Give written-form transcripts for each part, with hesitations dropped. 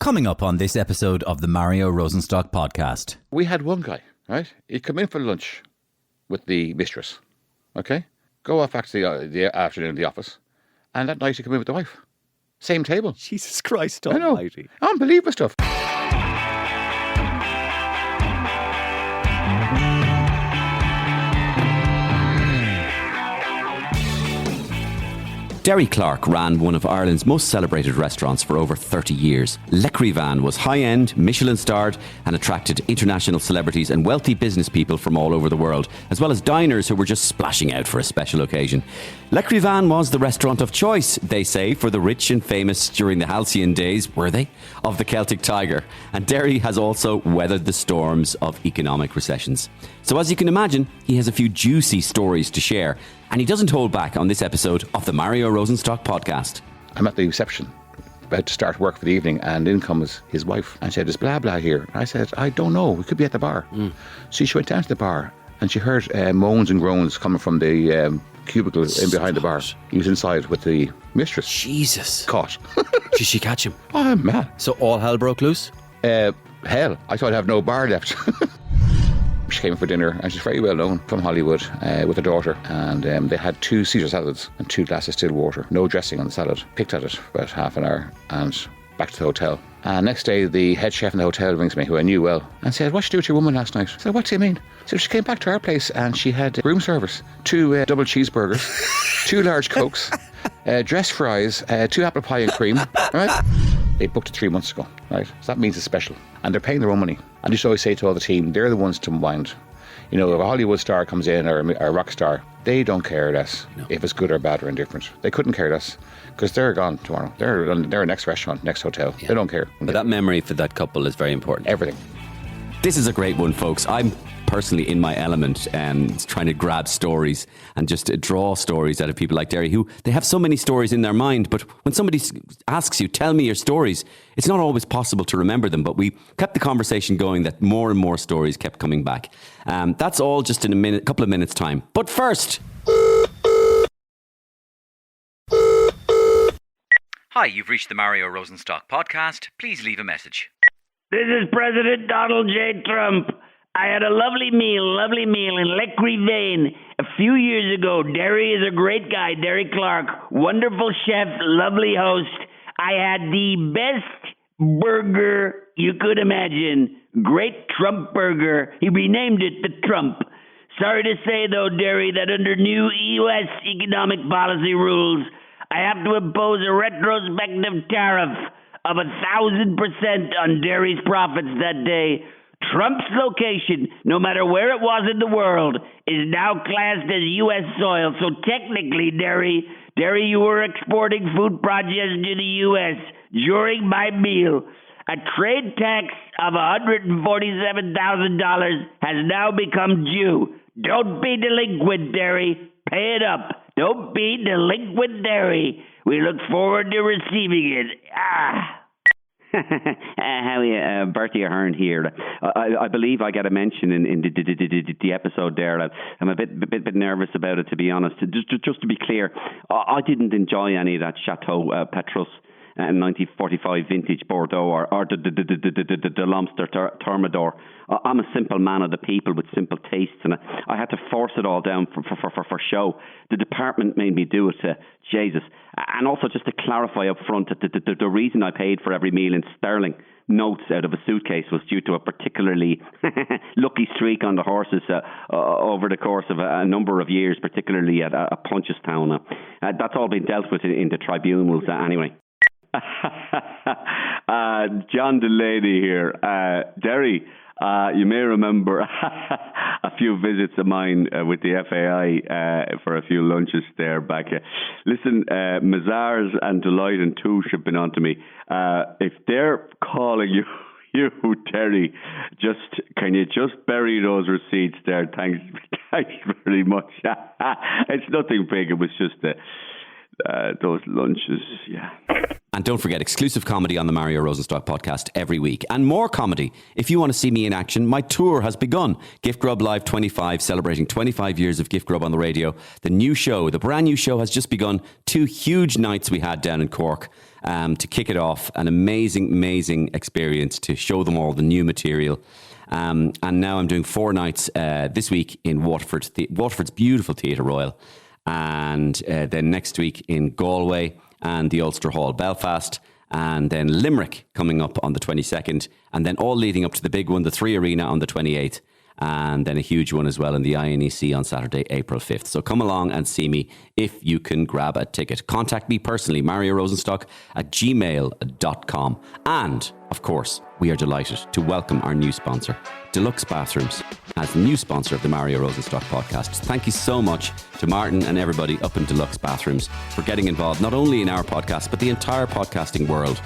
Coming up on this episode of the Mario Rosenstock Podcast. We had one guy, right? He'd come in for lunch with the mistress, okay? Go off back to the afternoon in the office, and that night he'd come in with the wife. Same table. Jesus Christ I know. almighty. Unbelievable stuff. Derry Clarke ran one of Ireland's most celebrated restaurants for over 30 years. L'Écrivain was high-end, Michelin-starred and attracted international celebrities and wealthy business people from all over the world, as well as diners who were just splashing out for a special occasion. L'Écrivain was the restaurant of choice, they say, for the rich and famous during the halcyon days, were they, of the Celtic Tiger. And Derry has also weathered the storms of economic recessions. So as you can imagine, he has a few juicy stories to share. And he doesn't hold back on this episode of the Mario Rosenstock Podcast. I'm at the reception, about to start work for the evening, and in comes his wife. And she said, there's blah, blah here. And I said, I don't know. We could be at the bar. So she went down to the bar, and she heard moans and groans coming from the cubicle in behind the bar. He was inside with the mistress. Jesus. Caught. Did she catch him? Oh, man. So all hell broke loose? Hell. I thought I'd have no bar left. She came for dinner, and she's very well known from Hollywood with her daughter, and they had 2 Caesar salads and 2 glasses of still water. No dressing on the salad. Picked at it for about half an hour and back to the hotel. And next day the head chef in the hotel rings me, who I knew well, and said, what'd you do with your woman last night? I said, what do you mean? So she came back to our place and she had room service, 2 double cheeseburgers, 2 large Cokes, dressed fries, 2 apple pie and cream, right? They booked it 3 months ago, right? So that means it's special. And they're paying their own money. I just always say to all the team, they're the ones to mind. You know, if a Hollywood star comes in or a rock star, they don't care less if it's good or bad or indifferent. They couldn't care less because they're gone tomorrow. They're next restaurant, next hotel. Yeah. They don't care. But that memory for that couple is very important. Everything. This is a great one, folks. I'm personally in my element and trying to grab stories and just draw stories out of people like Derry, who they have so many stories in their mind, but when somebody asks you, tell me your stories, it's not always possible to remember them, but we kept the conversation going that more and more stories kept coming back. That's all just in a couple of minutes time. But first... Hi, you've reached the Mario Rosenstock Podcast. Please leave a message. This is President Donald J. Trump. I had a lovely meal in L'Écrivain a few years ago. Derry is a great guy, Derry Clarke. Wonderful chef, lovely host. I had the best burger you could imagine. Great Trump burger. He renamed it the Trump. Sorry to say, though, Derry, that under new U.S. economic policy rules, I have to impose a retrospective tariff of 1,000% on Derry's profits that day. Trump's location, no matter where it was in the world, is now classed as U.S. soil. So technically, Derry, you were exporting food produce to the U.S. during my meal. A trade tax of $147,000 has now become due. Don't be delinquent, Derry. Pay it up. Don't be delinquent, Derry. We look forward to receiving it. How are you? Bertie Ahern here. I believe I got a mention in the episode there. I'm a bit nervous about it, to be honest. Just to be clear, I didn't enjoy any of that Chateau Petrus 1945 vintage Bordeaux or the Lobster Thermidor. I'm a simple man of the people with simple tastes, and I had to force it all down for show. The department made me do it, Jesus. And also, just to clarify up front, that the reason I paid for every meal in sterling notes out of a suitcase was due to a particularly lucky streak on the horses over the course of a number of years, particularly at Punchestown. That's all been dealt with in the tribunals anyway. John Delaney here. Derry, you may remember a few visits of mine with the FAI for a few lunches there back. Listen, Mazars and Delight and Touche have been on to me. If they're calling you, Derry, can you just bury those receipts there? Thanks very much. It's nothing big. It was just those lunches, yeah. And don't forget, exclusive comedy on the Mario Rosenstock Podcast every week. And more comedy. If you want to see me in action, my tour has begun. Gift Grub Live 25, celebrating 25 years of Gift Grub on the radio. The brand new show has just begun. 2 huge nights we had down in Cork. to kick it off. An amazing experience to show them all the new material. And now I'm doing 4 nights this week in Waterford, Waterford's beautiful Theatre Royal. And then next week in Galway and the Ulster Hall, Belfast. And then Limerick coming up on the 22nd. And then all leading up to the big one, the 3 Arena on the 28th. And then a huge one as well in the INEC on Saturday, April 5th. So come along and see me if you can grab a ticket. Contact me personally, Mario Rosenstock at gmail.com. And, of course, we are delighted to welcome our new sponsor, Deluxe Bathrooms, as the new sponsor of the Mario Rosenstock Podcast. Thank you so much to Martin and everybody up in Deluxe Bathrooms for getting involved, not only in our podcast, but the entire podcasting world.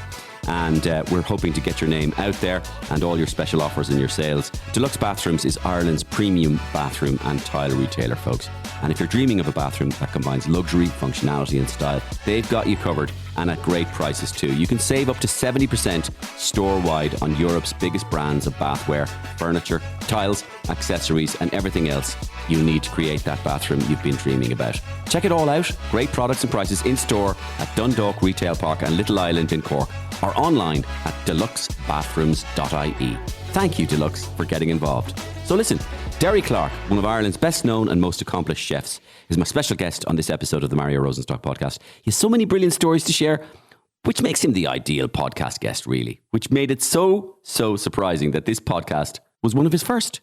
And we're hoping to get your name out there and all your special offers and your sales. Deluxe Bathrooms is Ireland's premium bathroom and tile retailer, folks. And if you're dreaming of a bathroom that combines luxury, functionality and style, they've got you covered, and at great prices too. You can save up to 70% store-wide on Europe's biggest brands of bathware, furniture, tiles, accessories and everything else you need to create that bathroom you've been dreaming about. Check it all out. Great products and prices in store at Dundalk Retail Park and Little Island in Cork, or online at deluxebathrooms.ie. Thank you, Deluxe, for getting involved. So listen, Derry Clarke, one of Ireland's best known and most accomplished chefs, is my special guest on this episode of the Mario Rosenstock Podcast. He has so many brilliant stories to share, which makes him the ideal podcast guest, really, which made it so surprising that this podcast was one of his first.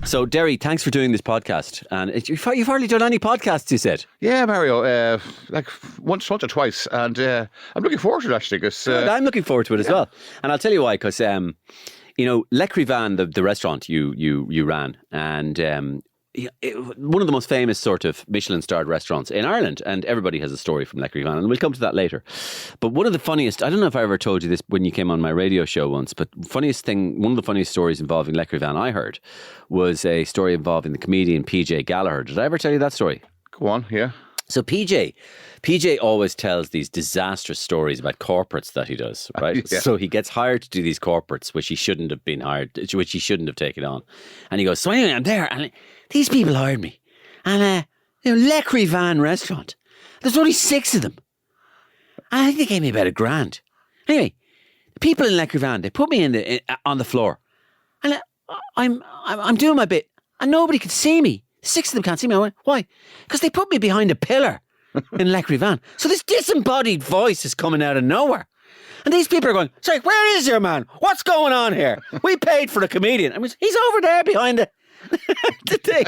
So, Derry, thanks for doing this podcast. And you've hardly done any podcasts, you said? Yeah, Mario, like once or twice. And I'm looking forward to it, actually. Cause, I'm looking forward to it as well. And I'll tell you why, because, Lecrivan, the restaurant you ran, and one of the most famous sort of Michelin-starred restaurants in Ireland, and everybody has a story from Lecrivan, and we'll come to that later. But one of the funniest, I don't know if I ever told you this when you came on my radio show once, but one of the funniest stories involving Lecrivan I heard was a story involving the comedian PJ Gallagher. Did I ever tell you that story? Go on, yeah. So PJ always tells these disastrous stories about corporates that he does, right? Yeah. So he gets hired to do these corporates, which he shouldn't have been hired, which he shouldn't have taken on. And he goes, so anyway, I'm there, and these people hired me. And, Lecrivan restaurant, there's only 6 of them. And I think they gave me about $1,000. Anyway, the people in Lecrivan, they put me on the floor. And I'm doing my bit, and nobody could see me. 6 of them can't see me. I went, why? Because they put me behind a pillar in Lecrivan. So this disembodied voice is coming out of nowhere. And these people are going, sorry, where is your man? What's going on here? We paid for the comedian. I mean, he's over there behind the thing.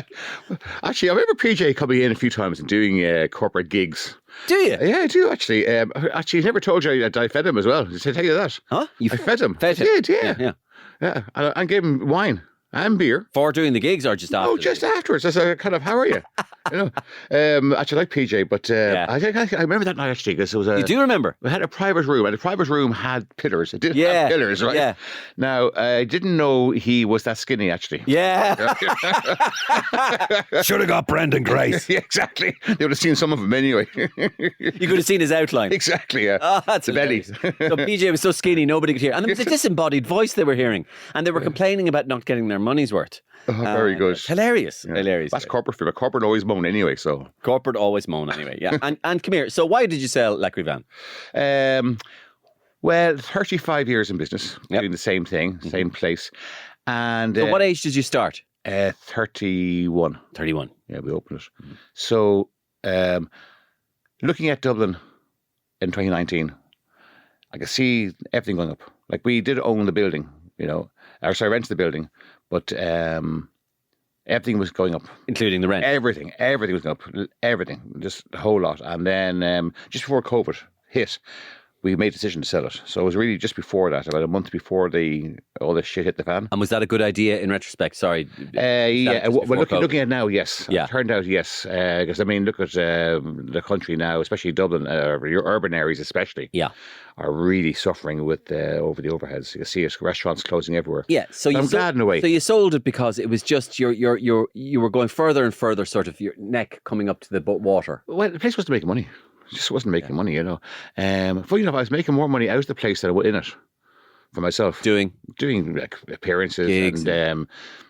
Actually, I remember PJ coming in a few times and doing corporate gigs. Do you? Yeah, I do, actually. Actually, he never told you that I fed him as well. Did I tell you that? Huh? I fed him. Fed him? I did, Yeah. Yeah, and gave him wine and beer. For doing the gigs or just after? Oh, just afterwards. As a kind of, how are you? Actually, like PJ, but I remember that night, actually, because it was You do remember? We had a private room, and the private room had pillars. It did have pillars, right? Yeah. Now, I didn't know he was that skinny, actually. Yeah. Should have got Brendan Grace. Yeah, exactly. They would have seen some of him anyway. You could have seen his outline. Exactly, yeah. Oh, that's the belly. So PJ was so skinny, nobody could hear. And it was a disembodied voice they were hearing. And they were complaining about not getting their money's worth. Oh, very good. Hilarious. Yeah. Hilarious. That's corporate film. Corporate always moan anyway, so. Corporate always moan anyway, yeah. And come here. So why did you sell Lecrivan? Well, 35 years in business, doing the same thing, same place. And So what age did you start? 31. 31. Yeah, we opened it. So, looking at Dublin in 2019, I could see everything going up. Like, we did own the building, rented the building, but everything was going up. Including the rent? Everything was going up. Everything, just a whole lot. And then just before COVID hit, we made a decision to sell it. So it was really just before that, about a month before all this shit hit the fan. And was that a good idea in retrespect? Sorry. Yeah, well, looking at now, yes. Yeah. It turned out, yes. Because, look at the country now, especially Dublin, your urban areas especially, are really suffering with over the overheads. You see it, restaurants closing everywhere. Yeah, so I'm glad in a way. So you sold it because it was just you were going further and further, sort of your neck coming up to the water. Well, the place wasn't making money. It just wasn't making money, Funny enough, I was making more money out of the place than I would in it. for myself. Doing like appearances gigs and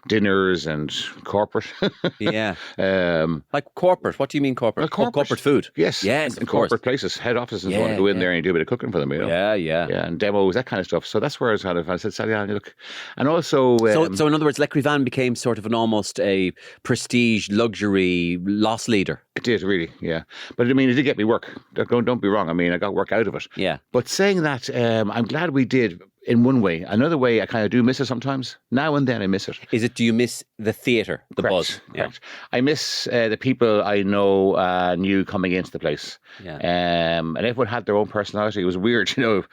dinners and corporate. yeah. Like corporate. What do you mean corporate? Well, corporate food. Yes. Yes, in of course. corporate places, head offices and so on. Yeah, Go in yeah. there and you do a bit of cooking for them, you know. Yeah. And demos, that kind of stuff. So that's where I said, Sally, look. And also... So in other words, Lecrivan became sort of almost a prestige, luxury loss leader. It did, really, yeah. But I mean, it did get me work. Don't be wrong. I mean, I got work out of it. Yeah. But saying that, I'm glad we did in one way. Another way, I kind of do miss it sometimes. Now and then I miss it. Is it, do you miss the theatre, the Correct, buzz? correct. I miss the people I knew coming into the place. Yeah. And everyone had their own personality. It was weird, you know.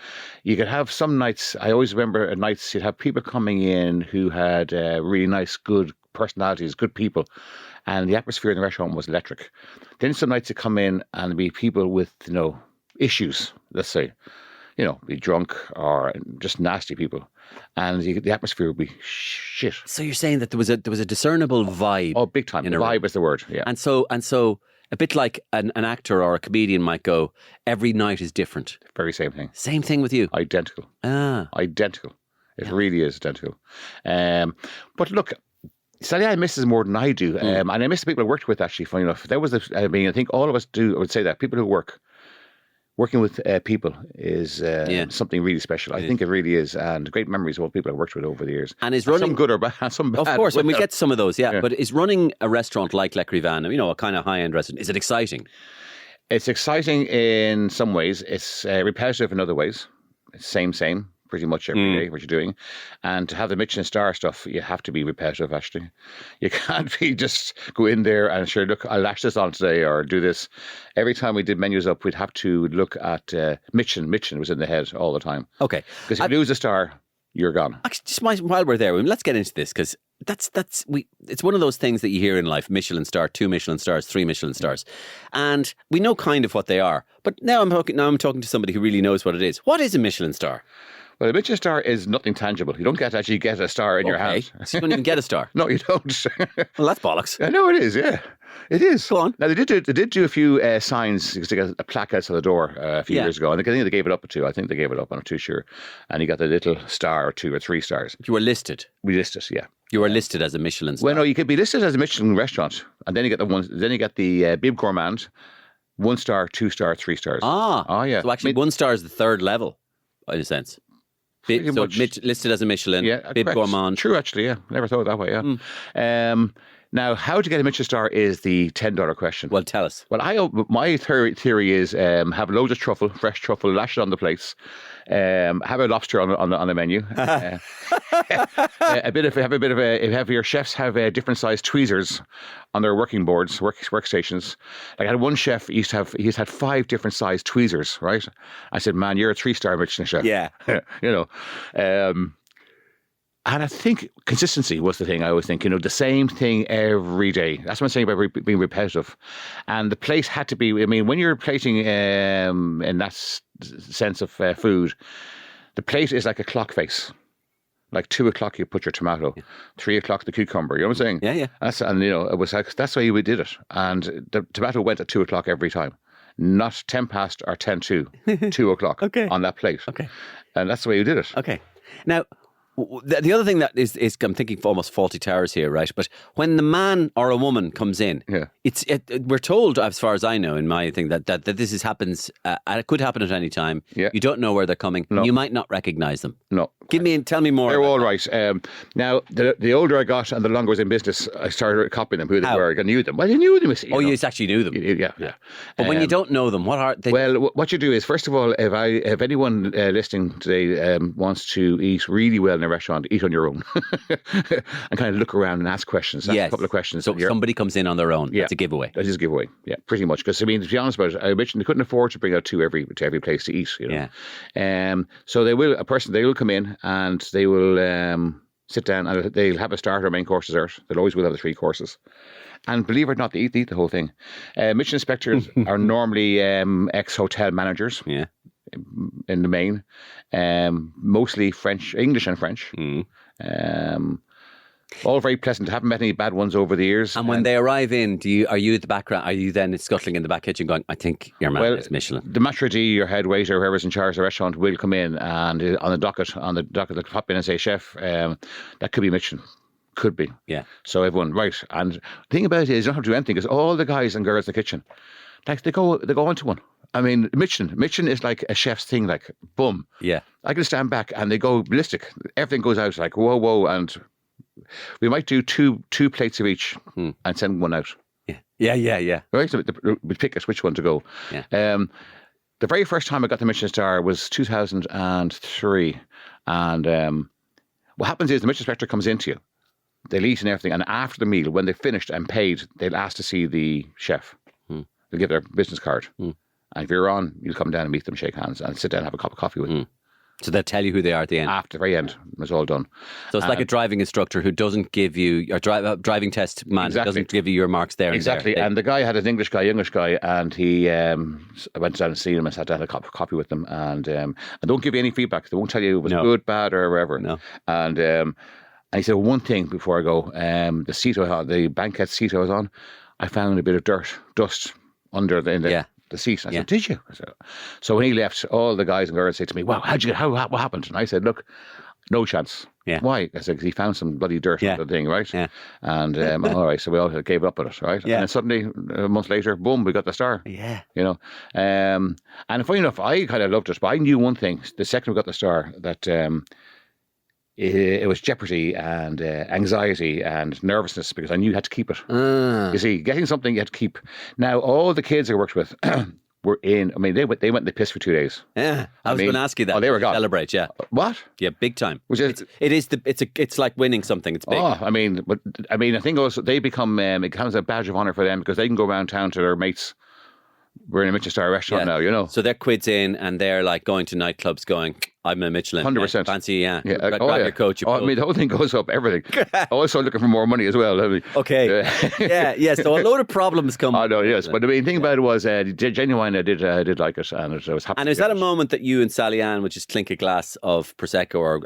You could have some nights, I always remember at nights, you'd have people coming in who had really nice, good personalities, good people. And the atmosphere in the restaurant was electric. Then some nights you come in and there'd be people with, you know, issues, let's say. You know, be drunk or just nasty people. And the atmosphere would be shit. So you're saying that there was a discernible vibe. Oh, big time. The vibe is the word, yeah. And so a bit like an actor or a comedian might go, every night is different. Very same thing. Same thing with you. Identical. Identical. It really is identical. But look, Sally, I miss this more than I do. And I miss the people I worked with, actually, funny enough. I think all of us do, I would say that. People who working with people is something really special. I think it really is. And great memories of all the people I worked with over the years. And is running... Some good or bad, some bad. Of course, and we get to some of those, yeah. But is running a restaurant like Lecrivan, you know, a kind of high-end restaurant, is it exciting? It's exciting in some ways. It's repetitive in other ways. It's same. Pretty much every day what you're doing. And to have the Michelin star stuff, you have to be repetitive, actually. You can't be just go in there and sure, look, I'll lash this on today or do this. Every time we did menus up, we'd have to look at Michelin. Michelin was in the head all the time. Okay. Because if you lose a star, you're gone. Just while we're there, let's get into this, because it's one of those things that you hear in life: Michelin star, 2 Michelin stars, 3 Michelin stars, and we know kind of what they are. But now I'm talking to somebody who really knows what it is. What is a Michelin star? Well, a Michelin star is nothing tangible. You don't actually get a star in your hand. So you don't even get a star? No, you don't. Well, that's bollocks. I know it is, yeah. It is. Go on. Now, they did do a few signs, because they got a plaque outside the door a few years ago. And I think they gave it up at 2. I think they gave it up, I'm not too sure. And you got the little star or 2 or 3 stars. You were listed? We listed, yeah. You were listed as a Michelin star? Well, no, you could be listed as a Michelin restaurant. And then you get the Bib Gourmand, 1 star, 2 star, 3 stars. Oh, yeah. So actually 1 star is the third level, in a sense. Listed as a Michelin, Bib Gourmand. True, actually, yeah. Never thought that way, yeah. Now, how to get a Michelin star is the $10 question. Well, tell us. Well, my theory is have loads of truffle, fresh truffle, lash it on the plates. Have a lobster on the menu. Have your chefs have different sized tweezers on their working boards, workstations. Like I had one chef, he's had 5 different sized tweezers, right? I said, man, you're a 3-star Michelin chef. Yeah. You know. And I think consistency was the thing. I always think, you know, the same thing every day. That's what I'm saying about being repetitive. And the plate had to be, I mean, when you're plating in that sense of food, the plate is like a clock face. Like 2 o'clock, you put your tomato. 3 o'clock, the cucumber. You know what I'm saying? Yeah. And you know, it was like, that's the way we did it. And the tomato went at 2 o'clock every time. Not 10 past or 10 to 2 o'clock on that plate. Okay. And that's the way you did it. Okay. Now, the other thing that is I'm thinking almost faulty towers here, right? But when the man or a woman comes in, we're told, as far as I know, in my thing, that this happens. It could happen at any time. Yeah. You don't know where they're coming. No. You might not recognise them. No. Tell me more. They're all right. Now, the older I got and the longer I was in business, I started copying them, who they were. I knew them. Well, you knew them. You actually knew them. Yeah. But when you don't know them, what are they? Well, what you do is, first of all, if anyone listening today wants to eat really well in a restaurant, eat on your own and kind of look around and ask questions. Ask a couple of questions. So somebody comes in on their own. That's a giveaway. That is a giveaway. Yeah, pretty much. Because I mean, to be honest about it, I mentioned they couldn't afford to bring out 2 to every place to eat. You know? Yeah. So they will come in and they will sit down and they'll have a starter, main course, dessert. They'll always will have the 3 courses. And believe it or not, they eat the whole thing. Michelin inspectors are normally ex-hotel managers. Yeah. In the main, mostly English and French. All very pleasant. Haven't met any bad ones over the years. And when they arrive in, are you at the background? Are you then scuttling in the back kitchen going, I think your man is Michelin? The maitre d', your head waiter, whoever's in charge of the restaurant, will come in and on the docket, they'll pop in and say, chef, that could be Michelin. Could be. Yeah. So everyone, right. And the thing about it is you don't have to do anything because all the guys and girls in the kitchen, like they go onto one. I mean, Michelin is like a chef's thing, like, boom. Yeah. I can stand back and they go ballistic. Everything goes out like, whoa, and we might do two plates of each and send one out. Yeah. Right? So we pick which one to go. Yeah. The very first time I got the Michelin star was 2003. And what happens is the Michelin inspector comes into you. They'll eat and everything. And after the meal, when they've finished and paid, they'll ask to see the chef. They'll give their business card. And if you're on, you'll come down and meet them, shake hands, and sit down and have a cup of coffee with them. So they'll tell you who they are at the end. After the very end, it's all done. So it's like a driving instructor who doesn't give you, or driving test man who doesn't give you your marks there. Exactly. And the guy had an English guy, and he I went down and seen him and sat down and had a cup of coffee with them. And don't give you any feedback. They won't tell you it was good, bad, or whatever. No. And he said, one thing before I go, the banquet seat I was on, I found a bit of dust under the seat. I said, did you? So when he left, all the guys and girls said to me, wow, what happened? And I said, look, no chance. Yeah. Why? I said, because he found some bloody dirt on the thing, right? Yeah. And all right, so we all gave up on it, right? Yeah. And then suddenly, a month later, boom, we got the star. Yeah. You know? And funny enough, I kind of loved it, but I knew one thing, the second we got the star, that it was jeopardy and anxiety and nervousness because I knew you had to keep it. You see, getting something you had to keep. Now, all the kids I worked with were in, I mean, they went and they pissed for 2 days. Yeah, I was going to ask you that. Oh, they were gone. Celebrate, yeah. What? Yeah, big time. Which is, it's like winning something. It's big. Oh, I mean, I think also they become, it becomes a badge of honour for them because they can go around town to their mates. We're in a Michelin-starred restaurant now, you know. So they're quids in and they're like going to nightclubs going, I'm a Michelin. 100%. Fancy, grab your coat. I mean, the whole thing goes up, everything. Also looking for more money as well. I mean, okay. So a load of problems come. I know, yes. But the main thing about it was, genuine, I did like it. And I was happy. And is that a moment that you and Sally Ann would just clink a glass of Prosecco or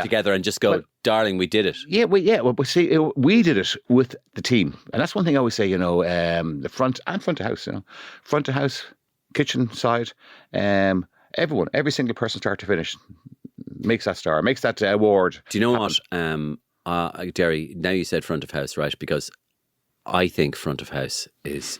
together and just go, darling, we did it? Yeah, well, see, we did it with the team. And that's one thing I always say, you know, the front of house, you know. Front of house, kitchen side, everyone, every single person, start to finish, makes that star, makes that award. Do you know what, Derry, now you said front of house, right? Because I think front of house is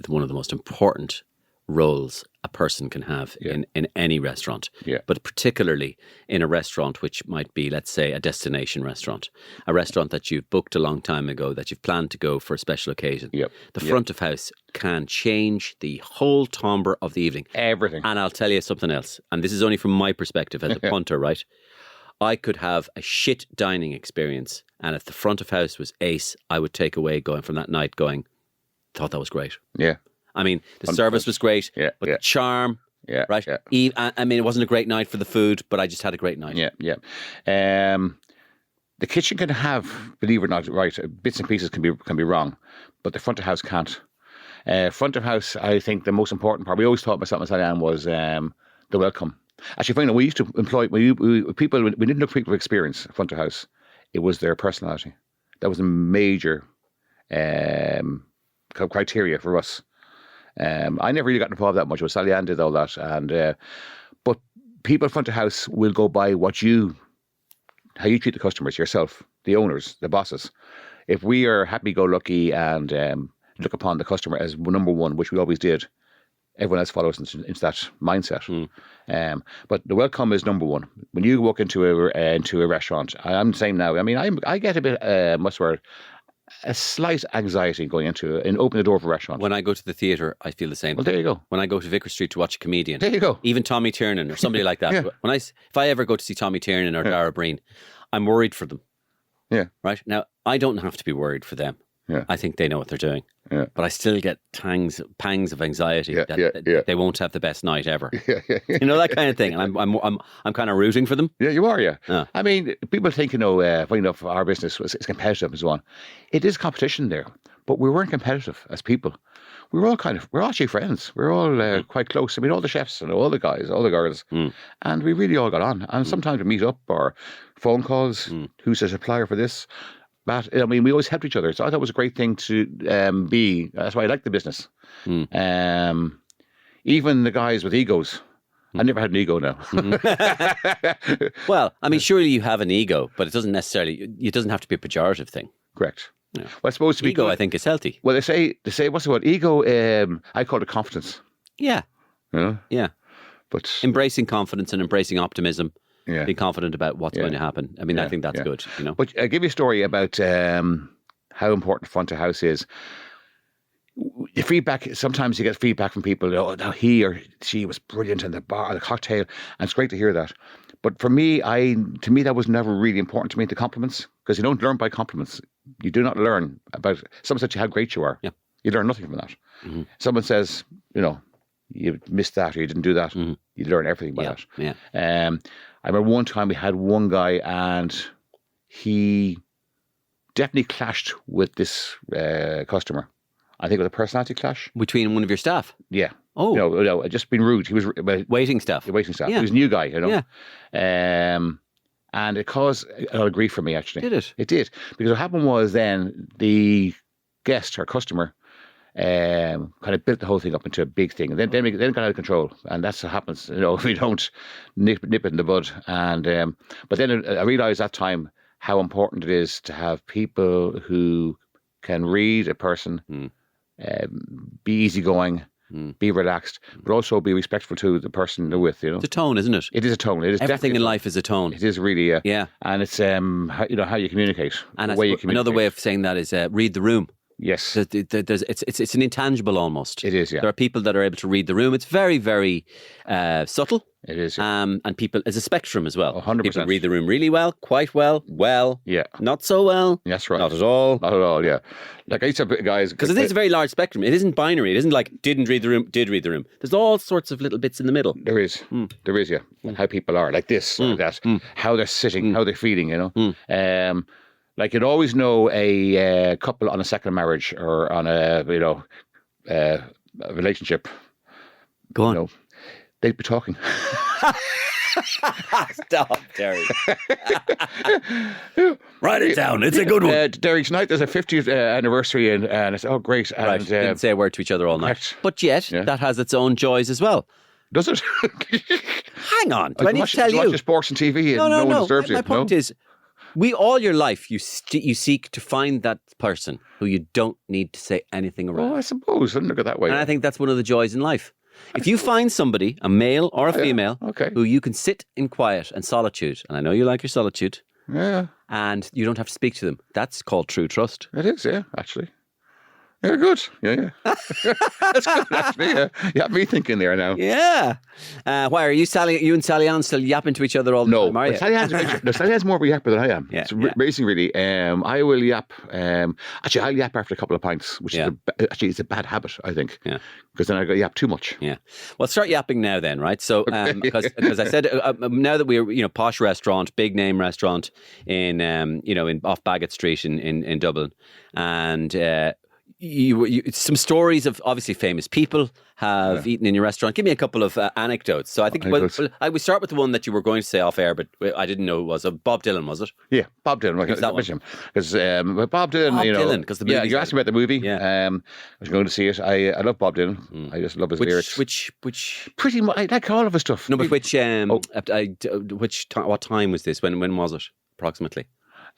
one of the most important roles a person can have in any restaurant, but particularly in a restaurant which might be, let's say, a destination restaurant, a restaurant that you've booked a long time ago, that you've planned to go for a special occasion. The front of house can change the whole timbre of the evening. Everything. And I'll tell you something else, and this is only from my perspective as a punter, right? I could have a shit dining experience, and if the front of house was ace, I would take away going from that night going, thought that was great. Yeah. I mean, the service was great, but the charm, right? Yeah. I mean, it wasn't a great night for the food, but I just had a great night. Yeah. The kitchen can have, believe it or not, right, bits and pieces can be wrong, but the front of house can't. Front of house, I think the most important part, we always taught myself and Sally Ann, was the welcome. Actually, funny, we used to employ, we didn't look for people with experience, front of house. It was their personality. That was a major criteria for us. I never really got involved that much. Sally Ann did all that, and but people front of house will go by how you treat the customers, yourself, the owners, the bosses. If we are happy-go-lucky and look upon the customer as number one, which we always did, everyone else follows into that mindset. But the welcome is number one. When you walk into a restaurant, I'm the same now. I mean, I get a bit a slight anxiety going into and open the door of a restaurant. When I go to the theatre, I feel the same. Well, there you go. When I go to Vicar Street to watch a comedian, there you go. Even Tommy Tiernan or somebody like that. If I ever go to see Tommy Tiernan or Dara Breen, I'm worried for them. Yeah. Right now, I don't have to be worried for them. Yeah. I think they know what they're doing. Yeah. But I still get pangs of anxiety that they won't have the best night ever. You know, that kind of thing. And I'm kind of rooting for them. Yeah, you are, yeah. I mean, people think, you know, funny enough, our business is competitive and so on. It is competition there, but we weren't competitive as people. We're all actually friends. We're all quite close. I mean, all the chefs and all the guys, all the girls. And we really all got on. And sometimes we meet up or phone calls. Who's the supplier for this? I mean, we always helped each other. So I thought it was a great thing to be. That's why I like the business. Even the guys with egos. I never had an ego now. Well, I mean, surely you have an ego, but it doesn't have to be a pejorative thing. Correct. Yeah. Well, it's supposed to be Ego, good. I think, is healthy. Well, they say, what's the word? Ego, I call it confidence. Yeah. You know? Yeah. But Embracing confidence and embracing optimism. Yeah. Being confident about what's going to happen. I mean, I think that's good, you know. But I'll give you a story about how important front of house is. The feedback, sometimes you get feedback from people, now he or she was brilliant in the bar, the cocktail, and it's great to hear that. But for me, to me, that was never really important to me, the compliments, because you don't learn by compliments. You do not learn about, someone said to you how great you are. Yeah. You learn nothing from that. Mm-hmm. Someone says, you missed that or you didn't do that. Mm-hmm. You learn everything by that. Yeah. I remember one time we had one guy and he definitely clashed with this customer. I think it was a personality clash. Between one of your staff? Yeah. Oh. No, just been rude. He was... waiting staff. Waiting staff. Yeah. He was a new guy, Yeah. And it caused a lot of grief for me, actually. Did it? It did. Because what happened was then the guest, our customer, kind of built the whole thing up into a big thing. And then it got out of control. And that's what happens, if we don't nip it in the bud. And but then I realised that time how important it is to have people who can read a person, be easygoing, be relaxed, but also be respectful to the person they're with. It's a tone, isn't it? It is a tone. It is everything in life is a tone. It is really, yeah. And it's how you communicate. And the way you communicate. Another way of saying that is read the room. Yes. It's an intangible almost. It is, yeah. There are people that are able to read the room. It's very, very subtle. It is, yeah. And people, it's a spectrum as well. 100%. People read the room really well, quite well, yeah. not so well. That's right. Not at all. Not at all, yeah. Like I used to have guys... Because it's a very large spectrum. It isn't binary. It isn't like didn't read the room, did read the room. There's all sorts of little bits in the middle. There is. There is, yeah. How people are, like this, like that. How they're sitting, how they're feeling, Like you'd always know a couple on a second marriage or on a relationship. Go on. They'd be talking. Stop, Derry. Write it down. It's a good one. Derry, tonight there's a 50th anniversary and I said, oh, great. And, right. Didn't say a word to each other all night. Correct. But yet, that has its own joys as well. Does it? Hang on. Do I need to tell you? Watch sports on TV and no one disturbs you. My point is, all your life, you seek to find that person who you don't need to say anything around. Oh, I suppose. I didn't look at it that way. And I think that's one of the joys in life. If you find somebody, a male or a female, who you can sit in quiet and solitude, and I know you like your solitude, and you don't have to speak to them, that's called true trust. It is, yeah, actually. Yeah, good. Yeah. That's good, actually. Yeah. You have me thinking there now. Yeah. Why are you and Sally Ann still yapping to each other all the time? Are you? Sally Ann's more of a yapper than I am. Yeah, it's amazing, really. I will yap. Actually, I'll yap after a couple of pints, which is a bad habit, I think. Yeah. Because then I go yap too much. Yeah. Well, start yapping now, then, right? So, because I said now that we're posh restaurant, big name restaurant in off Bagot Street in Dublin, and. Some stories of obviously famous people have eaten in your restaurant. Give me a couple of anecdotes. So I think I would start with the one that you were going to say off air, but I didn't know it was. Bob Dylan, was it? Yeah, Bob Dylan. Because Bob Dylan, because you asked me about the movie. Yeah. I was going to see it. I love Bob Dylan. I just love his lyrics. Which pretty much I like all of his stuff. No, but what time was this? When was it approximately?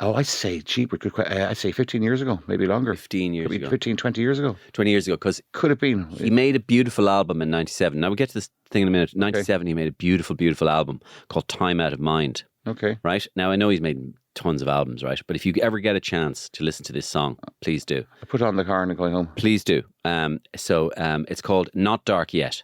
Oh, I'd say cheaper. I'd say 15 years ago, maybe longer. 15 years ago. 15, 20 years ago. 20 years ago, because... Could have been. He made a beautiful album in 97. Now, we'll get to this thing in a minute. 97, He made a beautiful, beautiful album called Time Out of Mind. Okay. Right? Now, I know he's made tons of albums, right? But if you ever get a chance to listen to this song, please do. I put it on the car and going home. Please do. It's called Not Dark Yet.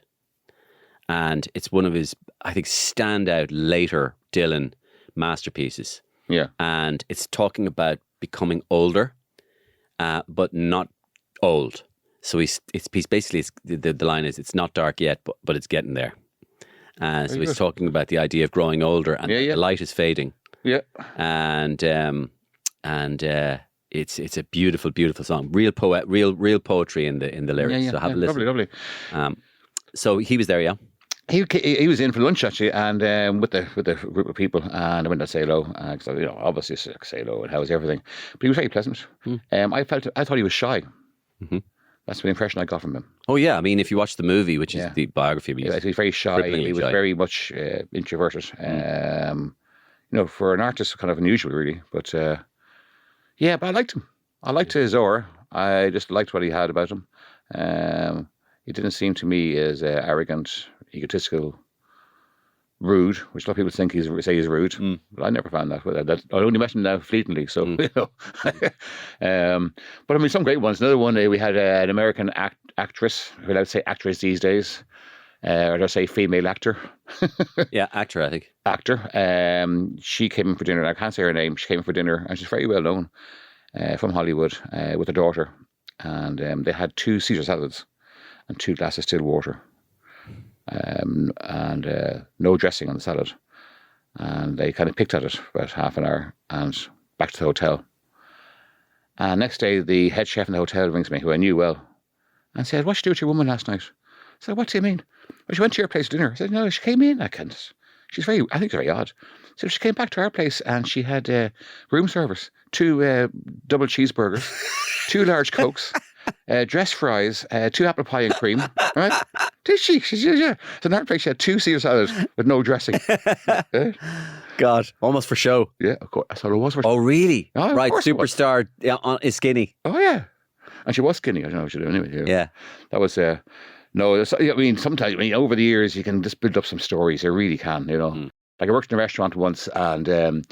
And it's one of his, I think, standout later Dylan masterpieces. Yeah. And it's talking about becoming older, but not old. So he's basically, the line is, it's not dark yet, but it's getting there. So he's talking about the idea of growing older and the light is fading. Yeah. And it's a beautiful, beautiful song. Real poetry in the lyrics. So have a listen. Lovely. So he was there, yeah? He was in for lunch actually, and with the group of people, and I went to say hello. Because obviously say hello and how was everything, but he was very pleasant. I thought he was shy. Mm-hmm. That's the impression I got from him. Oh yeah, I mean, if you watch the movie, which is the biography of him, he was very shy. He was very much introverted. For an artist, kind of unusual, really. But but I liked him. I liked his aura. I just liked what he had about him. He didn't seem to me as arrogant, egotistical, rude, which a lot of people think he's rude. But I never found that. I only met him now fleetingly, so but I mean, some great ones. Another one, we had an American actress, who I would say actress these days, or did I say female actor? Yeah, actor, I think. Actor. She came in for dinner. I can't say her name. She came in for dinner, and she's very well known from Hollywood with her daughter, and they had 2 Caesar salads and 2 glasses of still water. And no dressing on the salad. And they kind of picked at it for about half an hour and back to the hotel. And next day, the head chef in the hotel rings me, who I knew well, and said, "What did you do with your woman last night?" I said, "What do you mean?" "Well, she went to your place for dinner." I said, "No, she came in. I think it's very odd." So she came back to our place and she had room service, 2 double cheeseburgers, 2 large Cokes, dressed fries, 2 apple pie and cream, right? Did she? She said, yeah. So in our place, she had 2 Caesar salads with no dressing. God, almost for show. Yeah, of course. That's all it was for. Oh, really? Oh, right, superstar is skinny. Oh, yeah. And she was skinny. I don't know what she did anyway. Yeah. That was, I mean, sometimes, over the years, you can just build up some stories. You really can, Like I worked in a restaurant once, and the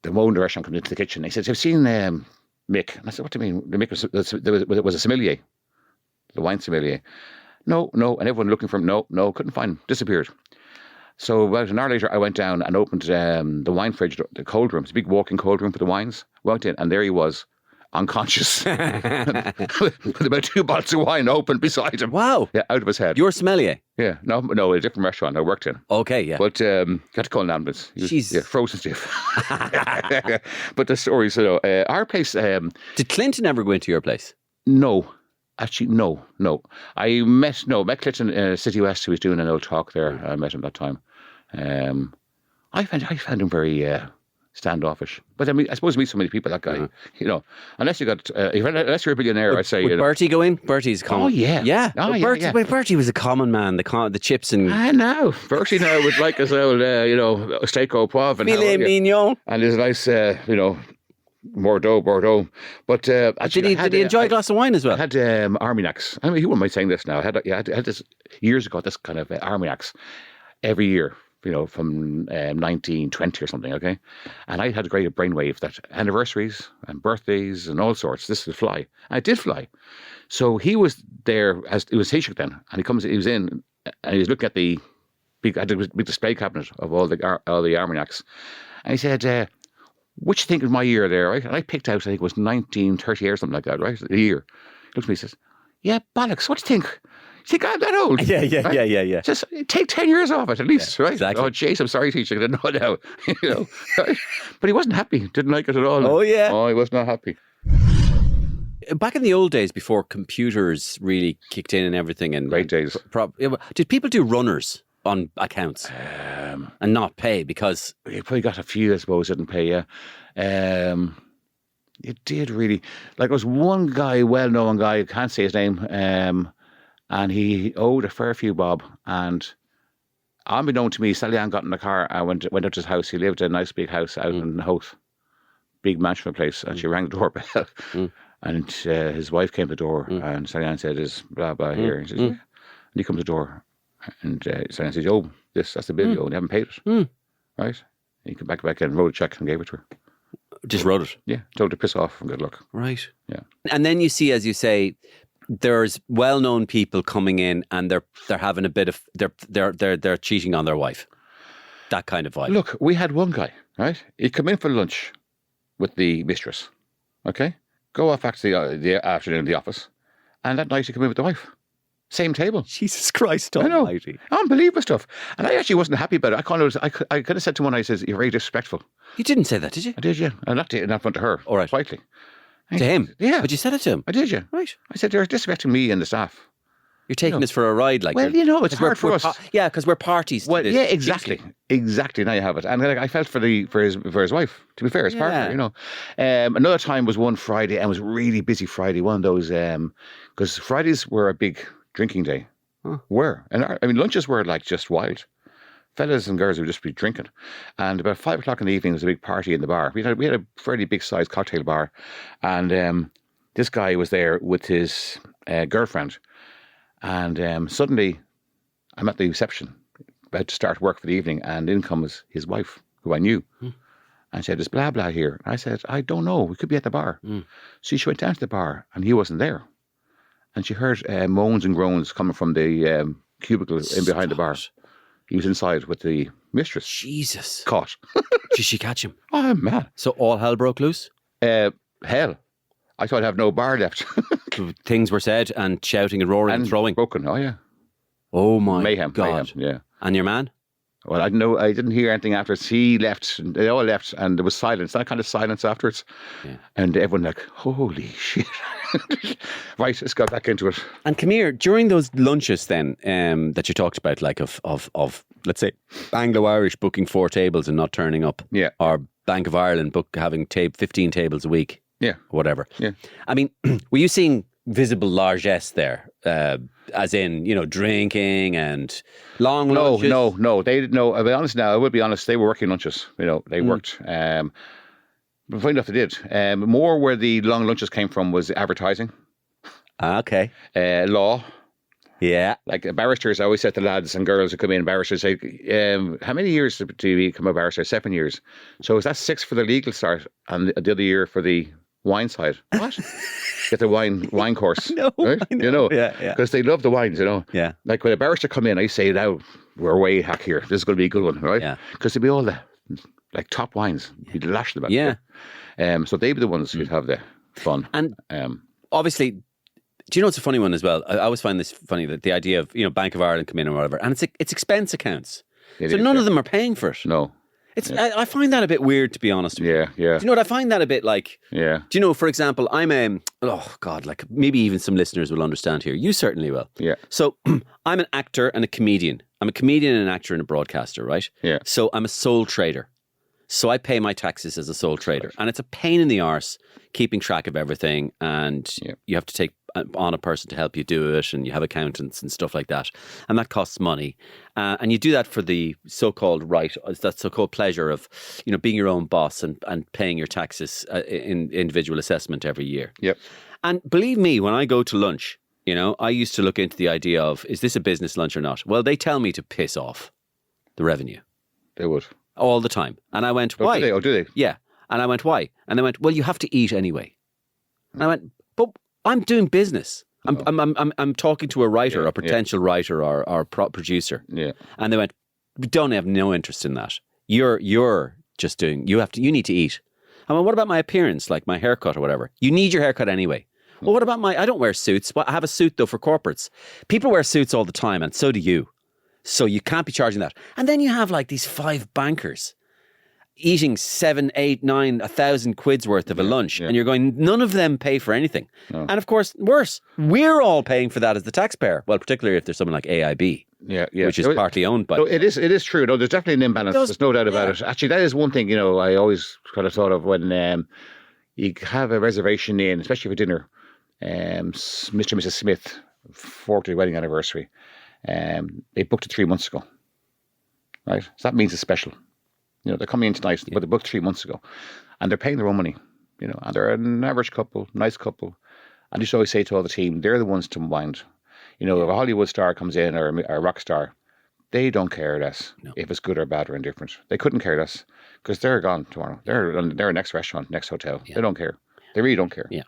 owner of the restaurant came into the kitchen. He said, "Have you seen Mick?" And I said, "What do you mean?" The Mick was a sommelier, the wine sommelier. No, and everyone looking for him. No, couldn't find him. Disappeared. So about an hour later, I went down and opened the wine fridge, the cold room. It's a big walk-in cold room for the wines. Walked in, and there he was, unconscious, with about 2 bottles of wine open beside him. Wow. Yeah, out of his head. You're sommelier? Yeah, no, a different restaurant I worked in. Okay, yeah. But got to call an ambulance. He was, frozen stiff. But the stories, our place. Did Clinton ever go into your place? No. Actually, no. I met Clinton in City West, who was doing an old talk there. I met him that time. I found him very standoffish. But I mean, I suppose we meet so many people, that guy, unless you're a billionaire, I'd say. Would Bertie go in? Bertie's common. Oh, yeah. Yeah. Oh, Bertie, yeah. Well, Bertie was a common man, the chips and... I know. Bertie now would like his old, steak au poivre. Filet mignon. And his nice, Bordeaux. But did he enjoy a glass of wine as well? I had Armagnacs. I mean, who am I saying this now? I had this years ago, this kind of Armagnacs every year, from 1920 or something, okay? And I had a great brainwave that anniversaries and birthdays and all sorts, this would fly. And it did fly. So he was there, as it was Taoisigh then, and he was in, and he was looking at the big display cabinet of all the Armagnacs. And he said, "Which think is my year there, right?" And I picked out, I think it was 1938 or something like that, right? The year. He looked at me and says, "Yeah, bollocks, what do you think? You think I'm that old?" Yeah. Right? Yeah. Just take 10 years off it, at least, right? Exactly. Oh, jeez, I'm sorry, teacher, I didn't know now. Right? But he wasn't happy, didn't like it at all. Oh, yeah. Oh, he was not happy. Back in the old days, before computers really kicked in and everything. And Great days. Did people do runners on accounts and not pay because... You probably got a few, I suppose, didn't pay, yeah. It did really. Like, there was one guy, well-known guy, I can't say his name, and he owed a fair few bob. And unbeknown to me, Sally Ann got in the car and went up to his house. He lived in a nice big house out in Howth, big mansion place, and she rang the doorbell. And his wife came to the door, and Sally Ann said, "Is blah, blah here?" And he says, "Yeah." And he comes to the door, and Sally Ann says, "Oh, that's the bill, you owe, and you haven't paid it." Right? And he came back in, wrote a check and gave it to her. Just wrote it? Yeah, told her to piss off and good luck. Right. Yeah. And then you see, as you say, there's well-known people coming in and they're having a bit of, they're cheating on their wife. That kind of vibe. Look, we had one guy, right? He'd come in for lunch with the mistress, okay? Go off back to the afternoon in the office, and that night he'd come in with the wife. Same table. Jesus Christ almighty. Unbelievable stuff. And I actually wasn't happy about it. I could have said to one, I says, "You're very disrespectful." You didn't say that, did you? I did, yeah. And not in front of her. All right. Quietly. To him? Yeah. But you said it to him? I did, yeah. Right. I said, "You're disrespecting me and the staff." You're taking us for a ride, like. Well, it's hard for us. Yeah, because we're parties. Well, to this. yeah, exactly. Now you have it, and I felt for his wife. To be fair, his partner. Another time was one Friday, and it was a really busy Friday. One of those because Fridays were a big drinking day. Lunches were like just wild. Fellas and girls would just be drinking, and about 5 o'clock in the evening there was a big party in the bar. We had a fairly big sized cocktail bar, and this guy was there with his girlfriend, and suddenly I'm at the reception about to start work for the evening, and in comes his wife, who I knew, and she said, "There's blah blah here." I said, "I don't know, we could be at the bar." So she went down to the bar, and he wasn't there, and she heard moans and groans coming from the cubicle in behind the bar. He was inside with the mistress. Jesus. Caught. Did she catch him? Oh, man. So all hell broke loose? Hell. I thought I'd have no bar left. Things were said and shouting and roaring and throwing. Broken, oh yeah. Oh my mayhem, God. Mayhem, yeah. And your man? Well, I didn't hear anything afterwards. He left, they all left, and there was silence, that kind of silence afterwards. Yeah. And everyone like, holy shit. Right, let's go back into it. And come here, during those lunches then that you talked about, like of let's say, Anglo-Irish booking 4 tables and not turning up. Yeah. Or Bank of Ireland having 15 tables a week. Yeah. Or whatever. Yeah. I mean, were you seeing visible largesse there? As in, drinking and long lunches? No. They didn't know. I'll be honest now. I will be honest. They were working lunches. They worked. But funny enough, they did. More where the long lunches came from was advertising. Okay. Law. Yeah. Like barristers, I always said to lads and girls who come in, barristers, say, how many years do you become a barrister? 7 years. So is that 6 for the legal start and the other year for the wine side? What? Get the wine course. No, right? I know. Yeah. Because they love the wines, Yeah. Like when a barrister come in, I say, now we're way hack here. This is going to be a good one, right? Yeah. Because they'd be all the top wines. You'd lash them about. Yeah. So they'd be the ones who'd have the fun. And obviously, do you know it's a funny one as well? I always find this funny, that the idea of, Bank of Ireland come in or whatever, and it's expense accounts. None of them are paying for it. No. I find that a bit weird, to be honest with you. Yeah. Do you know what I find that a bit like? Yeah. Do you know, for example, I'm like maybe even some listeners will understand here. You certainly will. Yeah. So I'm an actor and a comedian. I'm a comedian and an actor and a broadcaster, right? Yeah. So I'm a sole trader. So I pay my taxes as a sole trader. Right. And it's a pain in the arse keeping track of everything, and you have to take on a person to help you do it, and you have accountants and stuff like that, and that costs money, and you do that for the so-called that so-called pleasure of being your own boss and paying your taxes in individual assessment every year. Yep. And believe me, when I go to lunch, I used to look into the idea of, is this a business lunch or not? Well, they tell me to piss off the revenue. They would. All the time. And I went, why? Do they? Yeah. And I went, why? And they went, well, you have to eat anyway. And I went, but I'm doing business. I'm talking to a writer, a potential writer or producer. Yeah. And they went, we don't have no interest in that. You're just doing, you need to eat. I went, what about my appearance, like my haircut or whatever? You need your haircut anyway. Well, what about I don't wear suits. I have a suit though for corporates. People wear suits all the time, and so do you. So you can't be charging that. And then you have like these 5 bankers eating 7, 8, 9, 1,000 quid's worth of a lunch. Yeah. And you're going, none of them pay for anything. No. And of course, worse, we're all paying for that as the taxpayer. Well, particularly if there's someone like AIB, which is partly owned by... No, it is true. No, there's definitely an imbalance. There's no doubt about it. Actually, that is one thing, I always kind of thought of when you have a reservation in, especially for dinner, Mr. and Mrs. Smith, 40th wedding anniversary. They booked it 3 months ago, right? So that means it's special. They're coming in tonight, but they booked 3 months ago, and they're paying their own money. And they're an average couple, nice couple. And I just always say to all the team, they're the ones to mind. If a Hollywood star comes in or a rock star, they don't care less if it's good or bad or indifferent. They couldn't care less because they're gone tomorrow. They're next restaurant, next hotel. Yeah. They don't care. They really don't care. Yeah.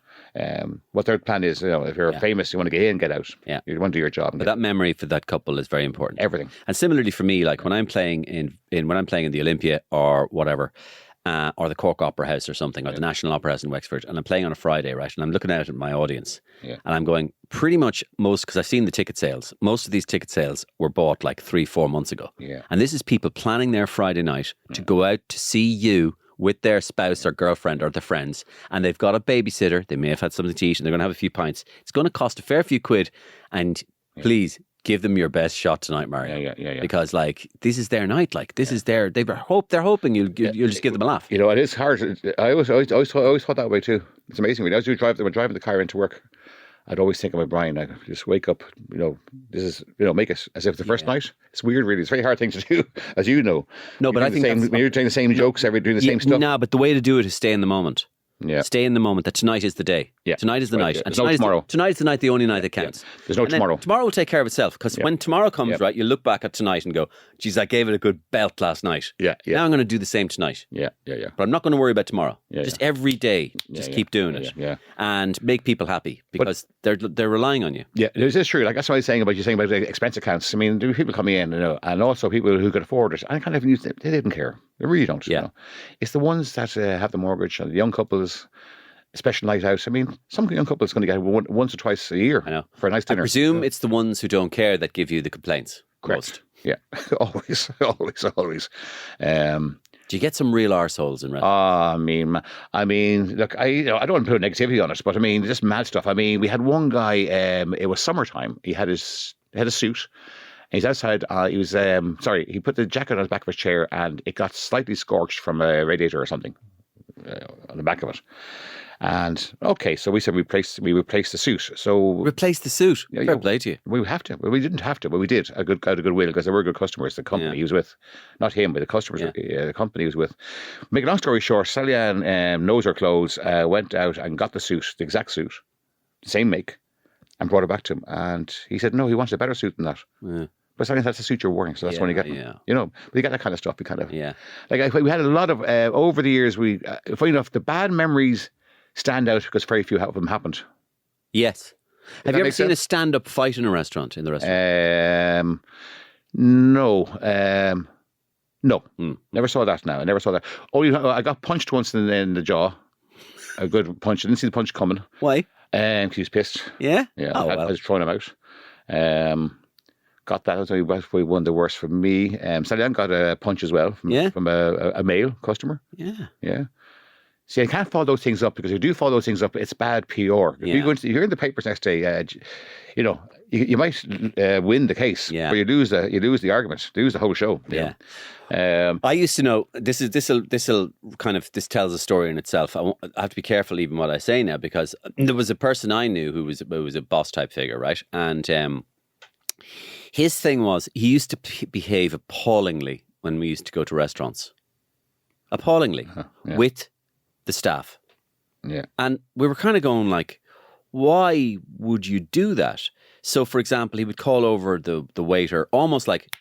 What their plan is, if you're famous, you want to get in, get out. Yeah. You want to do your job. But that memory for that couple is very important. Everything. And similarly for me, like when I'm playing in the Olympia or whatever, or the Cork Opera House or something, or the National Opera House in Wexford, and I'm playing on a Friday, right? And I'm looking out at my audience, and I'm going, pretty much because I've seen the ticket sales. Most of these ticket sales were bought like 3-4 months ago. Yeah. And this is people planning their Friday night to go out to see you with their spouse or girlfriend or their friends, and they've got a babysitter. They may have had something to eat, and they're going to have a few pints. It's going to cost a fair few quid, and please give them your best shot tonight, Mario. Yeah. Because like this is their night. Like this is their. They're hoping you'll just give them a laugh. You know, it is hard. I always thought that way too. It's amazing. When I was driving the car into work, I'd always think of my Brian. I just wake up. You know, this is make it as if the first night. It's weird, really. It's a very hard thing to do, as you know. No, but I think when you're doing the same jokes doing the same stuff. No, but the way to do it is stay in the moment. Yeah. Stay in the moment that tonight is the day. Yeah. Tonight is the night. Yeah. And tomorrow. Tonight is the night, the only night that counts. Yeah. There's no tomorrow. Tomorrow will take care of itself because when tomorrow comes, right, you look back at tonight and go, geez, I gave it a good belt last night. Yeah. Now I'm going to do the same tonight. Yeah. But I'm not going to worry about tomorrow. Just every day, keep doing it. Yeah. And make people happy because they're relying on you. Yeah, it is true. Like that's what I was saying about the expense accounts. I mean, there were people coming in, and also people who could afford it. I kind of knew they didn't care. They really don't. Yeah. You know? It's the ones that have the mortgage and the young couples. Special night out. I mean, some young couples going to get once or twice a year for a nice dinner. I presume it's the ones who don't care that give you the complaints. Correct. Most. Yeah, always. Do you get some real arseholes in wrestling? I mean, look, I don't want to put negativity on it, but I mean, just mad stuff. I mean, we had one guy. It was summertime. He had a suit. And he's outside. He put the jacket on the back of his chair, and it got slightly scorched from a radiator or something on the back of it. And okay, so we said we replaced the suit. So replace the suit. Fair play to you. We have to. Well, we didn't have to, but we did out of goodwill because they were good customers. The company he was with, not him, but the customers. The company he was with. Make a long story short, Sally-Ann knows her clothes. Went out and got the suit, the exact suit, same make, and brought it back to him. And he said no, he wanted a better suit than that. Yeah. But Sally, that's the suit you're wearing, so that's when you get them. Yeah. You know, but you get that kind of stuff. We kind of like we had a lot of over the years. Funny enough, the bad memories stand out because very few of them happened. Yes. Have you ever seen a stand-up fight in a restaurant? No. No. Never saw that. Now I never saw that. I got punched once in the jaw. A good punch. I didn't see the punch coming. Why? Because he was pissed. Yeah. Yeah. I was throwing him out. Got that. That was probably one of the worst for me. Sally-Ann got a punch as well from a male customer. Yeah. Yeah. See, I can't follow those things up because if you do follow those things up, it's bad PR. If you're in the papers next day, you might win the case, but you lose the argument, lose the whole show. Yeah. I used to know this tells a story in itself. I have to be careful even what I say now because there was a person I knew who was a boss type figure, right? And his thing was he used to behave appallingly when we used to go to restaurants, with the staff. Yeah. And we were kind of going like, why would you do that? So, for example, he would call over the waiter almost like,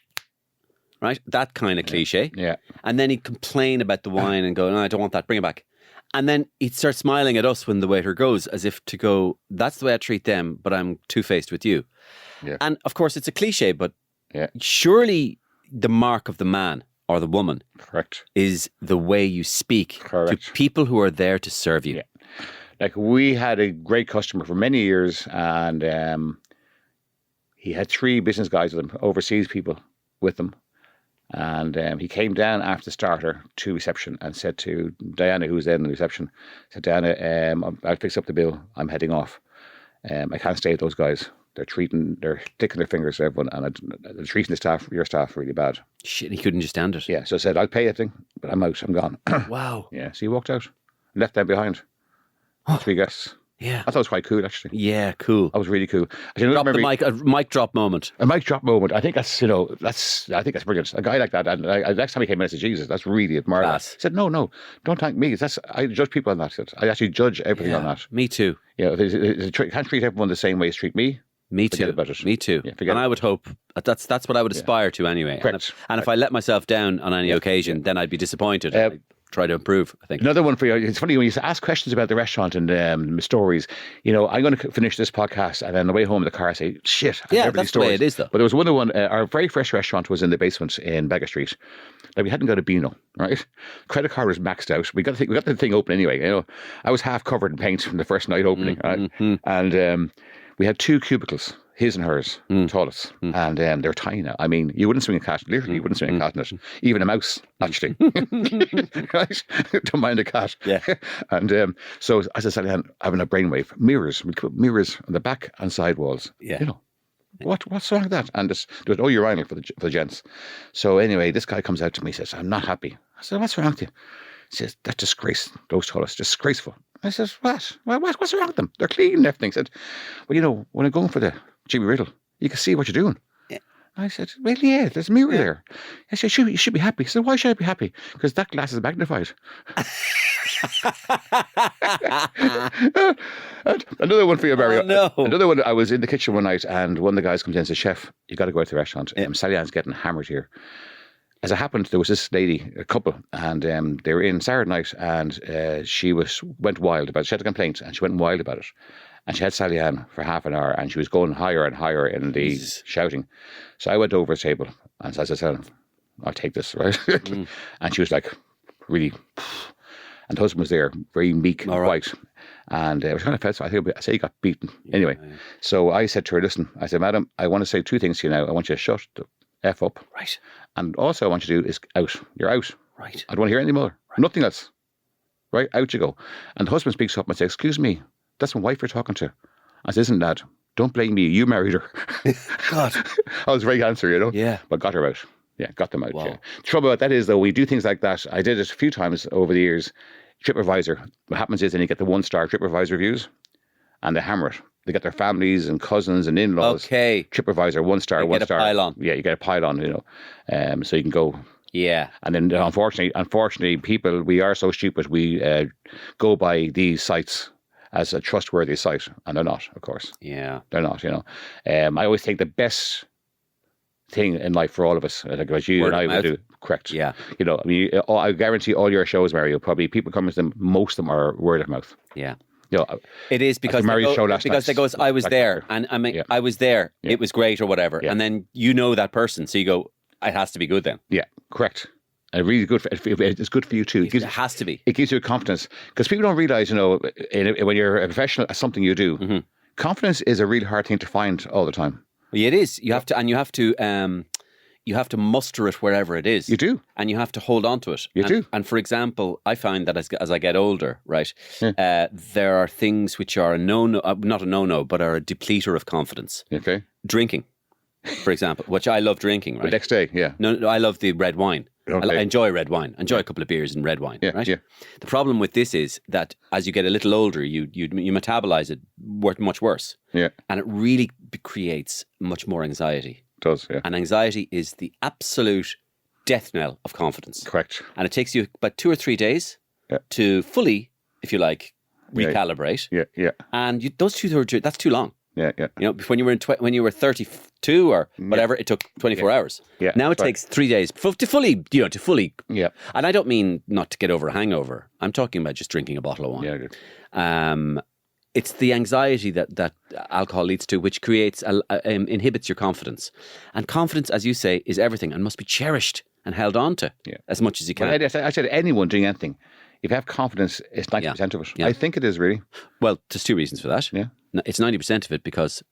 right? That kind of cliche. Yeah. And then he'd complain about the wine and go, no, I don't want that, bring it back. And then he'd start smiling at us when the waiter goes as if to go, that's the way I treat them, but I'm two-faced with you. Yeah. And of course, it's a cliche, but surely the mark of the man or the woman is the way you speak to people who are there to serve you. Yeah. Like we had a great customer for many years and he had 3 business guys with him, overseas people with them. And he came down after the starter to reception and said to Diana, who was then in the reception, said, Diana, I'll fix up the bill. I'm heading off. I can't stay with those guys. They're sticking their fingers to everyone, and they're treating your staff really bad. Shit, he couldn't just stand it. Yeah, so I said, I'll pay everything, but I'm out, I'm gone. Wow. Yeah, so he walked out, left them behind. 3 guests. Yeah. I thought it was quite cool, actually. Yeah, cool. That was really cool. A mic drop moment. A mic drop moment. I think that's brilliant. A guy like that, and next time he came in, I said, Jesus, that's really admirable. He said, no, don't thank me. I judge people on that. I actually judge everything on that. Me too. Yeah, you can't treat everyone the same way as treat me. Me too. About it. Me too. Yeah, and I would hope that's what I would aspire to anyway. Correct. And if I let myself down on any occasion, then I'd be disappointed. I'd try to improve, I think. Another one for you. It's funny when you ask questions about the restaurant and stories. I'm going to finish this podcast and then on the way home in the car I say, shit. That's the way it is though. But there was one. Our very first restaurant was in the basement in Beggar Street. Like we hadn't got a Beano, right? Credit card was maxed out. We got the thing open anyway. I was half covered in paint from the first night opening, right? And we had 2 cubicles. His and hers, toilets. And they're tiny now. I mean, you wouldn't swing a cat, literally, you wouldn't swing a cat in it. Even a mouse, actually. Right? Don't mind a cat. Yeah. And so, as I said, having a brainwave, mirrors. We put mirrors on the back and side walls. Yeah. What's wrong with that? And there was no urinal for the gents. So anyway, this guy comes out to me, says, I'm not happy. I said, what's wrong with you? He says, that disgrace, those toilets, disgraceful. I says, what? What's wrong with them? They're clean and everything. He said, well, when I'm going for the Jimmy Riddle, you can see what you're doing. Yeah. I said, well, yeah, there's a mirror there. I said, you should be happy. He said, why should I be happy? Because that glass is magnified. And another one for you, Mario. Oh, no. Another one, I was in the kitchen one night and one of the guys comes in and says, Chef, you got to go out to the restaurant. Sally Ann's getting hammered here. As it happened, there was this lady, a couple, and they were in Saturday night, and she went wild about it. She had a complaint, and she went wild about it. And she had Sally Ann for half an hour, and she was going higher and higher in the shouting. So I went over to the table, and so I said, I'll take this, right? And she was like, really. And the husband was there, very meek and white. And it was kind of felt, so I say he got beaten. Anyway, so I said to her, listen, I said, madam, I want to say two things to you now. I want you to shut the F up. Right. And also I want you to do is out. You're out. Right. I don't want to hear any more. Right. Nothing else. Right? Out you go. And the husband speaks up and says, excuse me, that's my wife you're talking to. I said, listen, lad, don't blame me. You married her. God. I was very answer, Yeah. But got her out. Yeah, got them out. Wow. Yeah. The trouble about that is, though, we do things like that. I did it a few times over the years. TripAdvisor. What happens is then you get the 1-star TripAdvisor reviews and they hammer it. They get their families and cousins and in-laws. Okay. TripAdvisor, 1-star, 1-star. Get a pile-on. Yeah, you get a pile-on, so you can go. Yeah. And then unfortunately, people, we are so stupid, we go by these sites as a trustworthy site, and they're not, of course. Yeah. They're not, I always think the best thing in life for all of us, like what you Word and I of would mouth. do, correct. Yeah. I guarantee all your shows, Mario, probably people come to them, most of them are word of mouth. Yeah. It is because Mario's show last night. they go, I was there, and I mean, I was there. Yeah. It was great, or whatever, and then that person, so you go, it has to be good then. Yeah, correct. And really good. It's good for you too. It has to be. It gives you confidence because people don't realize, when you're a professional at something you do, confidence is a really hard thing to find all the time. Yeah, it is. You have to muster it wherever it is. You do. And you have to hold on to it. You do. And for example, I find that as I get older, right, there are things which are not a no-no, but are a depleter of confidence. Okay. Drinking, for example, which I love drinking, right? The next day, yeah. No, I love the red wine. Okay. I enjoy red wine. Enjoy a couple of beers and red wine, right? Yeah. The problem with this is that as you get a little older, you metabolize it much worse. Yeah. And it really creates much more anxiety. It does, yeah. And anxiety is the absolute death knell of confidence. Correct. And it takes you about 2 or 3 days to fully, if you like, recalibrate. Yeah. And those 2 or 3, that's too long. Yeah. When you were 32 or whatever, it took 24 hours. Yeah. Now it takes 3 days to fully. Yeah. And I don't mean not to get over a hangover. I'm talking about just drinking a bottle of wine. Yeah, good. It's the anxiety that alcohol leads to, which creates inhibits your confidence. And confidence, as you say, is everything and must be cherished and held on to as much as you can. Well, I said anyone doing anything, if you have confidence, it's 90% of it. Yeah. I think it is really. Well, there's 2 reasons for that. Yeah. It's 90% of it because,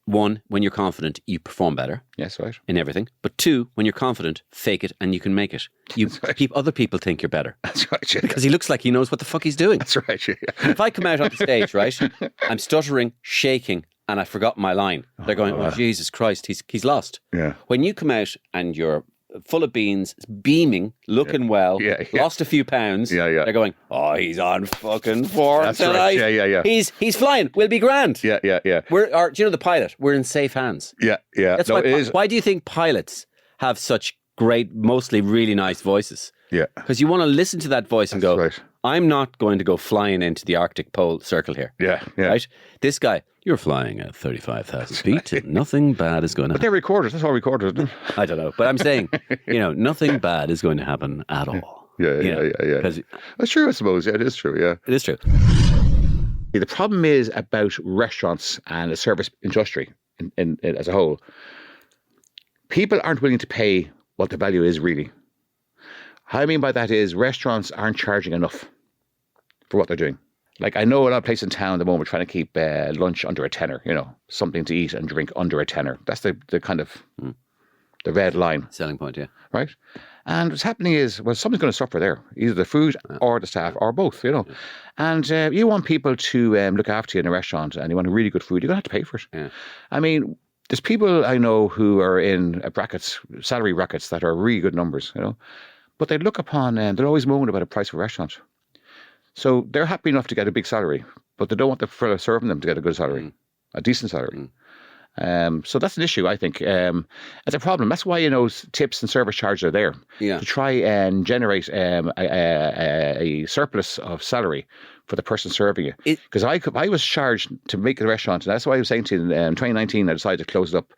1, when you're confident, you perform better. Yes, right. In everything. But 2, when you're confident, fake it and you can make it. You keep other people think you're better. That's right, yeah. Because he looks like he knows what the fuck he's doing. That's right, yeah. If I come out on the stage, right, I'm stuttering, shaking, and I've forgotten my line. They're going, oh, Jesus Christ, he's lost. Yeah. When you come out and you're full of beans, beaming, looking well, lost a few pounds, they're going, oh, he's on fucking form tonight. Right. Yeah. He's flying. We'll be grand. Yeah. Do you know the pilot? We're in safe hands. Yeah. That's why do you think pilots have such great, mostly really nice voices? Yeah. Because you want to listen to that voice and go, right. I'm not going to go flying into the Arctic Pole Circle here. Yeah. Right? This guy, you're flying at 35,000 feet and nothing bad is going to happen. But they're recorded. That's all recorded, isn't it? I don't know. But I'm saying, nothing bad is going to happen at all. Yeah. That's true, I suppose. Yeah, it is true, yeah. It is true. The problem is about restaurants and the service industry in as a whole. People aren't willing to pay what the value is really. How I mean by that is restaurants aren't charging enough for what they're doing. Like I know a lot of places in town at the moment trying to keep lunch under a tenner, something to eat and drink under a tenner. That's the kind of the red line. Selling point, yeah. Right? And what's happening is, something's going to suffer there. Either the food or the staff or both, And you want people to look after you in a restaurant and you want really good food, you're going to have to pay for it. Yeah. I mean, there's people I know who are in salary brackets that are really good numbers, but they look upon and they're always moaning about a price of a restaurant. So they're happy enough to get a big salary, but they don't want the fellow serving them to get a good salary, a decent salary. So that's an issue, I think. It's a problem. That's why, tips and service charges are there to try and generate a surplus of salary for the person serving you. Because I was charged to make the restaurant, and that's why I was saying to you in 2019, I decided to close it up.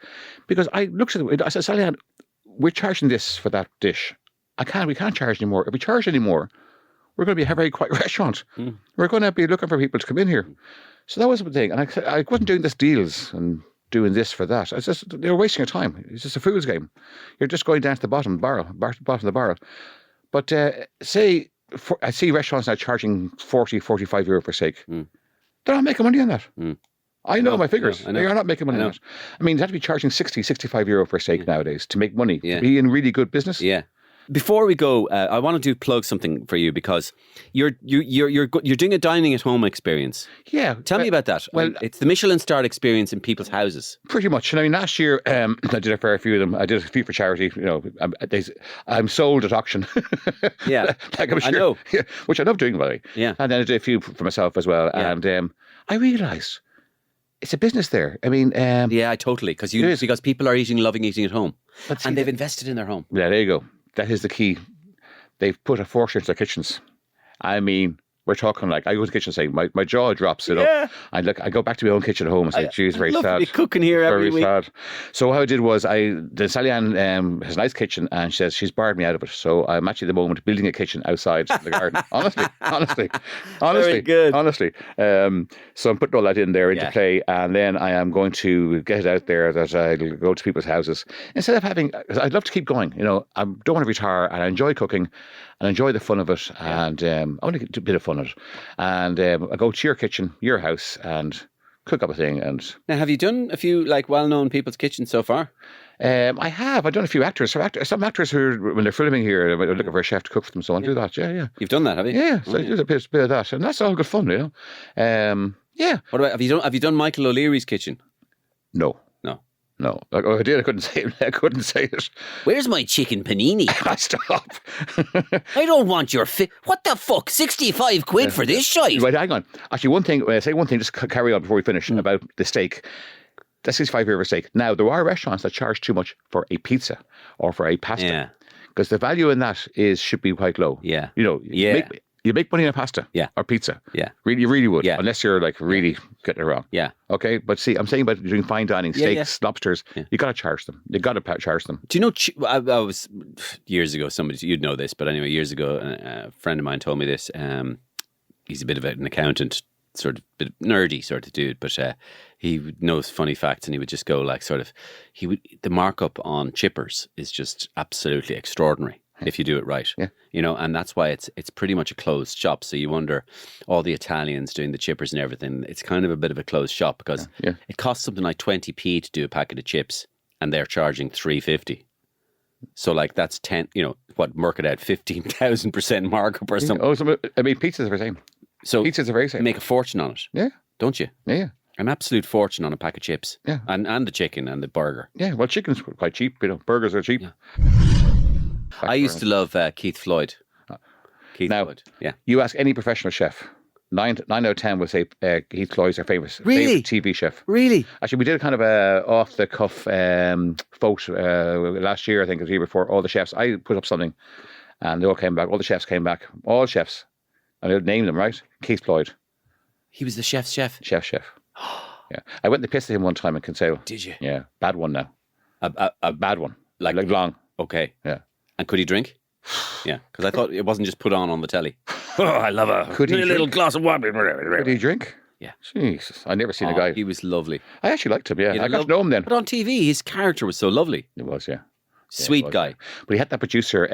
Because I looked at it, I said, Sally Ann, we're charging this for that dish. We can't charge anymore. If we charge anymore, we're going to be a very quiet restaurant. We're going to be looking for people to come in here. So that was the thing. And I wasn't doing this deals and doing this for that. It's just, they're wasting your time. It's just a fool's game. You're just going down to the bottom of the barrel. But I see restaurants now charging 40, 45 euro for steak. They're not making money on that. I know my figures. They are not making money on that. I mean, they have to be charging 60, 65 euro for steak nowadays to make money, to be in really good business. Yeah. Before we go, I wanted to plug something for you because you're doing a dining at home experience. Yeah, tell me about that. Well, it's the Michelin-starred experience in people's houses. Pretty much. I mean, last year I did a fair few of them. I did a few for charity. I'm sold at auction. Yeah, like I'm sure, I know. Yeah, which I love doing, by the way. Yeah, and then I did a few for myself as well. Yeah. And I realised it's a business there. I mean, yeah, totally. Because people are loving eating at home, and they've invested in their home. Yeah, there you go. That is the key. They've put a fortune into their kitchens. I mean, we're talking like, I go to the kitchen saying, my jaw drops, I go back to my own kitchen at home and say, geez, very sad. I love cooking here every week. Very sad. So what I did was, Sally Ann has a nice kitchen and she says she's barred me out of it. So I'm actually at the moment building a kitchen outside the garden. Honestly. Very good. Honestly. So I'm putting all that in there into play, and then I am going to get it out there that I'll go to people's houses. Instead of I'd love to keep going. I don't want to retire, and I enjoy cooking and enjoy the fun of it, and I want to get a bit of fun of it. And I go to your kitchen, your house, and cook up a thing. And now, have you done a few well-known people's kitchens so far? I have. I've done a few actors. Some actors who, when they're filming here, they're looking for a chef to cook for them. So I'll do that. Yeah. You've done that, have you? Yeah. So I do a bit of that, and that's all good fun, Yeah. What about have you done Michael O'Leary's kitchen? No. I did. I couldn't say it. Where's my chicken panini? Stop. I don't want your what the fuck? 65 quid for this shite? Right, hang on. Actually, one thing, when I say one thing, just carry on before we finish, about the steak. That's 65 euro steak. Now, there are restaurants that charge too much for a pizza or for a pasta. Yeah. Because the value in that should be quite low. Yeah. You make money on pasta or pizza. Yeah. Really, you really would. Yeah. Unless you're really getting it wrong. Yeah. Okay. But see, I'm saying about doing fine dining, steaks, lobsters, you got to charge them. You got to charge them. Do you know, I was, years ago, you'd know this, but anyway, years ago, a friend of mine told me this. He's a bit of an accountant, sort of bit nerdy sort of dude, but he knows funny facts, and he would just go the markup on chippers is just absolutely extraordinary. If you do it right, and that's why it's pretty much a closed shop. So you wonder, all the Italians doing the chippers and everything, it's kind of a bit of a closed shop because it costs something like 20p to do a packet of chips, and they're charging 3.50. So that's 10, work it out, 15,000% markup or something. Oh, so, I mean, pizzas are the same. So pizzas are very same. You make a fortune on it. Yeah. Don't you? Yeah. An absolute fortune on a pack of chips. Yeah. And the chicken and the burger. Yeah. Well, chicken's quite cheap. Burgers are cheap. Yeah. I used to love Keith Floyd. Floyd. Yeah. You ask any professional chef, 9 out of 10 will say Keith Floyd's their favorite TV chef. Really? Actually, we did a kind of a off the cuff vote last year, I think, or the year before. All the chefs, I put up something, and they all came back. All the chefs came back. All chefs, and I named them right. Keith Floyd. He was the chef's chef. Chef. Yeah, I went and pissed at him one time in Kinsale. Did you? Yeah, bad one now. A bad one, like long. Okay. Yeah. And could he drink? Yeah, because I thought it wasn't just put on the telly. Oh, I love a little glass of water. Could he drink? Yeah. Jesus, I never seen a guy. He was lovely. I actually liked him. Yeah, I got to know him then. But on TV, his character was so lovely. It was, yeah. Sweet guy. But he had that producer.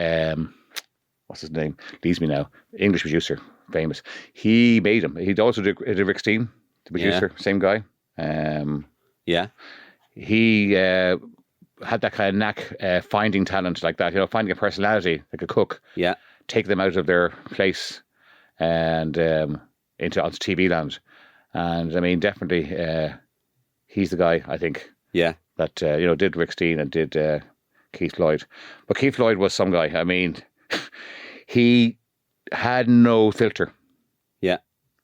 What's his name? Leaves me now. English producer, famous. He made him. He'd also did Rick Stein, the producer, same guy. Yeah. He had that kind of knack, finding talent like that, finding a personality like a cook. Yeah. Take them out of their place and onto TV land. And I mean, definitely, he's the guy, I think. Yeah. that did Rick Stein and did Keith Lloyd. But Keith Lloyd was some guy. I mean, he had no filter. Yeah.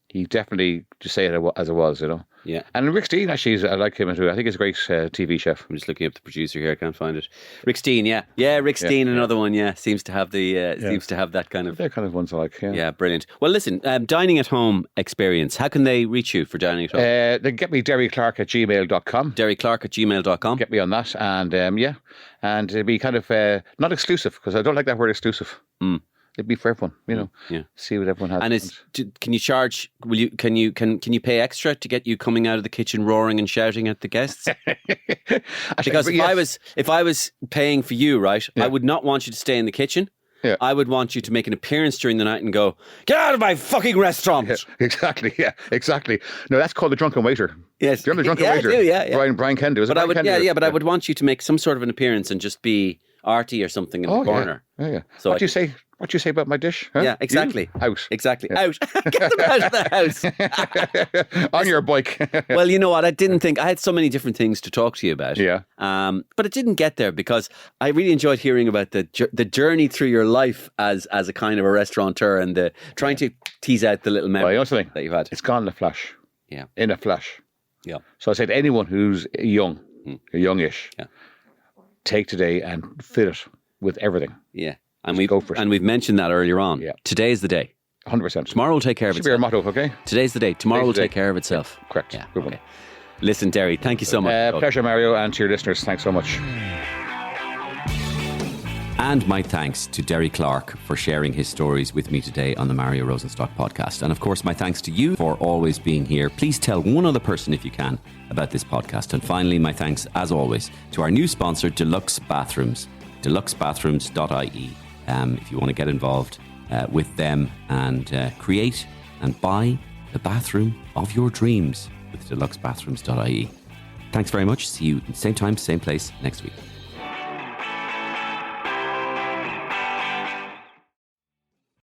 He definitely just say it as it was, Yeah. And Rick Stein, actually, I like him too. I think he's a great TV chef. I'm just looking up the producer here. I can't find it. Rick Stein, yeah. Yeah, Rick Stein, another one, seems to have seems to have that kind of... They're kind of ones I like, yeah. Yeah, brilliant. Well, listen, dining at home experience. How can they reach you for dining at home? They can get me derryclarke@gmail.com. derryclarke@gmail.com. Get me on that. And and it'd be kind of not exclusive, because I don't like that word exclusive. It'd be for everyone, Yeah. See what everyone has. And can you charge? Can you pay extra to get you coming out of the kitchen roaring and shouting at the guests? Because if I was paying for you, right, I would not want you to stay in the kitchen. Yeah. I would want you to make an appearance during the night and go, "Get out of my fucking restaurant!" Yeah, exactly. Yeah, exactly. No, that's called the drunken waiter. Yes, Do you remember the drunken waiter? I do, yeah. Brian Kendu. But I would want you to make some sort of an appearance and just be arty or something in the corner. Yeah. So what do you say? What do you say about my dish? Huh? Yeah, exactly. You? Out. Exactly. Yeah. Out. Get them out of the house. On your bike. Well, you know what? I had so many different things to talk to you about. Yeah. But it didn't get there because I really enjoyed hearing about the journey through your life as a kind of a restaurateur and trying to tease out the little memories that you've had. It's gone in a flash. Yeah. In a flash. Yeah. So I say to anyone who's young, youngish, yeah, take today and fill it with everything. Yeah. And we've mentioned that earlier on. Yeah. Today is the day. 100%. Tomorrow will take care of itself. Should be our motto, okay? Today's the day. Tomorrow will take care of itself. Yeah, correct. Yeah. Good one. Okay. Listen, Derry, thank you so much. Pleasure, Mario, and to your listeners, thanks so much. And my thanks to Derry Clarke for sharing his stories with me today on the Mario Rosenstock podcast. And of course, my thanks to you for always being here. Please tell one other person, if you can, about this podcast. And finally, my thanks, as always, to our new sponsor, Deluxe Bathrooms, deluxebathrooms.ie. If you want to get involved with them and create and buy the bathroom of your dreams with deluxebathrooms.ie. Thanks very much. See you same time, same place next week.